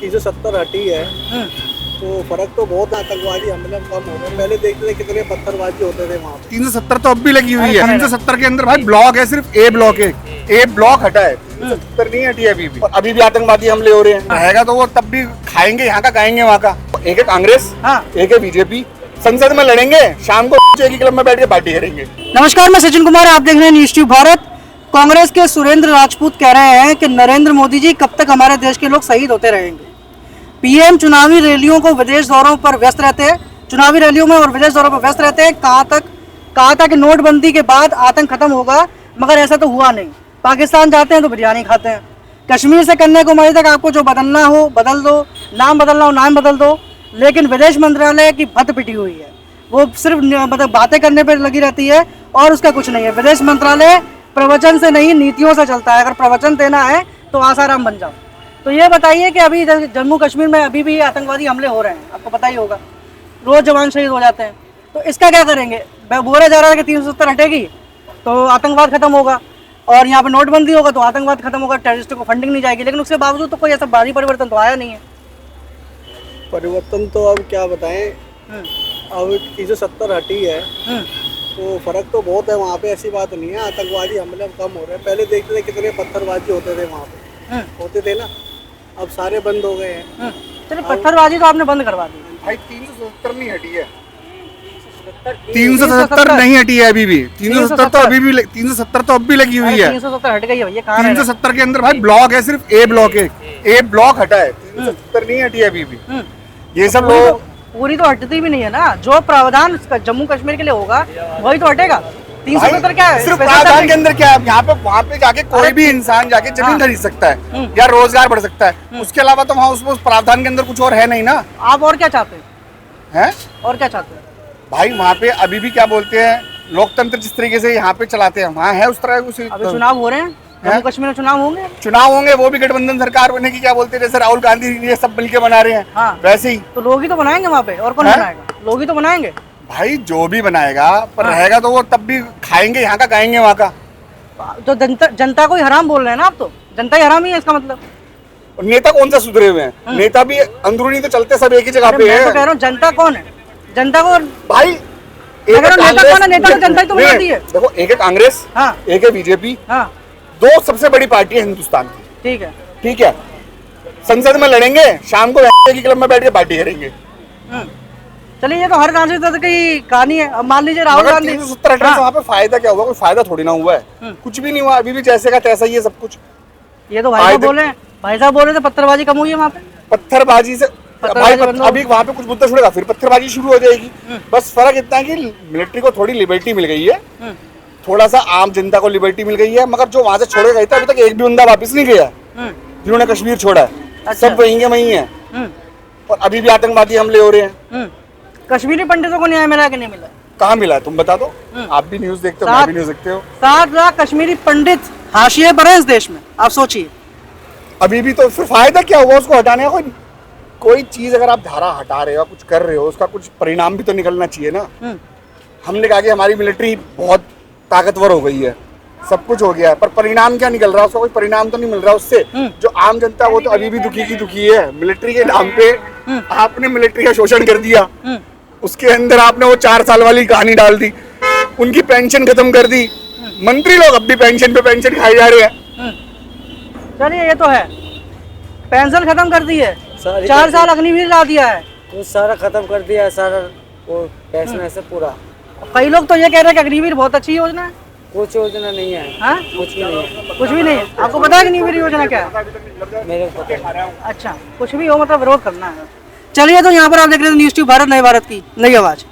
370 हटी है तो फर्क तो बहुत है। आतंकवादी हमले कम हो रहे। पहले देखते थे कितने पत्थरबाजी होते थे वहाँ पे। 370 तो अब भी लगी हुई है। 370 के अंदर भाई ब्लॉक है, सिर्फ ए ब्लॉक है, ए ब्लॉक हटा है। 370 नहीं हटी है अभी भी आतंकवादी हमले हो रहे हैं। रहेगा तो वो तब भी खाएंगे, यहाँ का खाएंगे वहाँ का। एक है कांग्रेस, एक है बीजेपी, संसद में लड़ेंगे, शाम को एक ही क्लब में बैठ के पार्टी करेंगे। नमस्कार, मैं सचिन कुमार, आप देख रहे हैं न्यूज़ ट्यूब भारत। कांग्रेस के सुरेंद्र राजपूत कह रहे हैं कि नरेंद्र मोदी जी कब तक हमारे देश के लोग शहीद होते रहेंगे। पीएम चुनावी रैलियों को विदेश दौरों पर व्यस्त रहते हैं, चुनावी रैलियों में और विदेश दौरों पर व्यस्त रहते हैं। कहा था कि नोटबंदी के बाद आतंक खत्म होगा, मगर ऐसा तो हुआ नहीं। पाकिस्तान जाते हैं तो बिरयानी खाते हैं। कश्मीर से कन्याकुमारी तक आपको जो बदलना हो बदल दो, नाम बदलना हो नाम बदल दो, लेकिन विदेश मंत्रालय की भत पिटी हुई है। वो सिर्फ मतलब बातें करने पर लगी रहती है और उसका कुछ नहीं है। विदेश मंत्रालय प्रवचन से नहीं, नीतियों से चलता है। अगर प्रवचन देना है तो आसाराम बन जाओ। तो ये बताइए कि अभी जम्मू कश्मीर में अभी भी आतंकवादी हमले हो रहे हैं, आपको पता ही होगा, रोज जवान शहीद हो जाते हैं। तो इसका क्या करेंगे? बोला जा रहा है कि 370 हटेगी तो आतंकवाद खत्म होगा, और यहाँ पे नोटबंदी होगा तो आतंकवाद खत्म होगा, टेररिस्टों को फंडिंग नहीं जाएगी। लेकिन उसके बावजूद तो कोई ऐसा भारी परिवर्तन तो आया नहीं है। परिवर्तन तो अब क्या बताएं, अब 370 हटी है तो फर्क तो बहुत है वहाँ पे। ऐसी बात नहीं है, आतंकवादी हमले कम हो रहे हैं। पहले देखते थे कितने पत्थरबाजी होते थे वहाँ पे, होते थे ना, अब सारे बंद हो गए हैं। चलिए, पत्थरबाजी तो आपने बंद करवा दी भाई। 370 नहीं हटी है, 370 नहीं हटी है अभी भी। 370 तो अभी भी 370 तो अब भी लगी हुई है। 370 हट गई है भैया, कहाँ 370 के अंदर भाई ब्लॉक है, सिर्फ ए ब्लॉक है, ए ब्लॉक हटा है। 370 नहीं हटी है अभी भी। ये सब लोग पूरी तो हटती भी नहीं है ना। जो प्रावधान जम्मू कश्मीर के लिए होगा वही तो हटेगा। 370 क्या है? सिर्फ प्रावधान के अंदर क्या है? यहाँ पे वहाँ पे जाके कोई भी इंसान जाके जमीन खरीद सकता है या रोजगार बढ़ सकता है। उसके अलावा तो वहाँ उस प्रावधान के अंदर कुछ और है नहीं ना। आप और क्या चाहते हैं? और क्या चाहते हैं भाई? वहाँ पे अभी भी क्या बोलते हैं, लोकतंत्र जिस तरीके से यहाँ पे चलाते हैं वहाँ है उस तरह कुछ। अभी चुनाव हो रहे हैं, जम्मू कश्मीर में चुनाव होंगे, वो भी गठबंधन सरकार बने की क्या बोलते हैं, जैसे राहुल गांधी ये सब मिलके बना रहे हैं, वैसे ही तो लोग ही तो बनाएंगे वहाँ पे। और कौन बनाएगा? लोग ही तो बनाएंगे भाई। जो भी बनाएगा पर रहेगा तो वो तब भी खाएंगे, यहाँ का खाएंगे वहाँ का। तो जनता को ही हराम बोल रहे हैं ना आप? तो जनता ही हराम ही है इसका मतलब। नेता कौन सा सुधरे हुए हैं? नेता भी अंदरूनी तो चलते सब एक ही जगह पे है। मैं तो कह रहा हूँ, जनता कौन है? जनता को भाई नेता कौन है? नेता को जनता ही तो बनाती है। देखो, एक है कांग्रेस, एक है बीजेपी, दो सबसे बड़ी पार्टी है हिंदुस्तान की। ठीक है, संसद में लड़ेंगे, शाम को एक ही क्लब में बैठ के पार्टी करेंगे। चलिए, ये तो हर राजनीति की कहानी है। अब मान लीजिए राहुल गांधी 370 वहाँ पे फायदा क्या हुआ? कोई फायदा थोड़ी ना हुआ है, कुछ भी नहीं हुआ। अभी भी जैसे का तैसा ही है सब कुछ। ये तो भाई साहब बोल रहे थे पत्थरबाजी कम हुई है वहाँ पे। पत्थरबाजी से भाई अभी वहाँ पे कुछ मुद्दा छुड़ेगा, फिर पत्थरबाजी शुरू हो जाएगी। बस फर्क इतना है कि मिलिट्री को थोड़ी लिबर्टी मिल गई है, थोड़ा सा आम जनता को लिबर्टी मिल गई है। मगर जो वहाँ से छोड़े गए थे अभी तक एक भी बंदा वापस नहीं गया जिन्होंने कश्मीर छोड़ा है। सब वहीं के वहीं है और अभी भी आतंकवादी हमले हो रहे हैं। कश्मीरी पंडितों को न्याय मिला कि नहीं मिला? कहाँ मिला है तुम बता दो। आप भी न्यूज देखते हो, मैं भी न्यूज देखते हो। 7 लाख कश्मीरी पंडित हाशिए पर है इस देश में, आप सोचिए। अभी भी तो फिर फायदा क्या हुआ उसको हटाने का? कोई चीज अगर आप धारा हटा रहे हो, कुछ कर रहे हो, उसका कुछ परिणाम भी तो निकलना चाहिए ना। हमने कहा कि हमारी मिलिट्री बहुत ताकतवर हो गई है, सब कुछ हो गया है, पर परिणाम क्या निकल रहा है? उसका कोई परिणाम तो नहीं मिल रहा उससे। जो आम जनता वो तो अभी भी दुखी की दुखी है। मिलिट्री के नाम पे आपने मिलिट्री का शोषण कर दिया, उसके अंदर आपने वो 4 साल वाली कहानी डाल दी, उनकी पेंशन खत्म कर दी। मंत्री लोग अब भी पेंशन पे पेंशन खाए जा रहे हैं। चलिए, ये तो है, पेंशन खत्म कर दी है, 4 साल अग्निवीर ला दिया है, तो सारा खत्म कर दिया है, सारा वो पैसा से पूरा। कई लोग तो ये कह रहे हैं कि अग्निवीर बहुत अच्छी योजना है। कुछ योजना नहीं है। कुछ भी नहीं है। कुछ भी नहीं है। आपको पता है कि अग्निवीर योजना क्या है? मेरे को पता है। अच्छा, कुछ भी हो मतलब विरोध करना है। चलिए, तो यहाँ पर आप देख रहे हैं न्यूज़ ट्यूब भारत, नए भारत की नई आवाज़।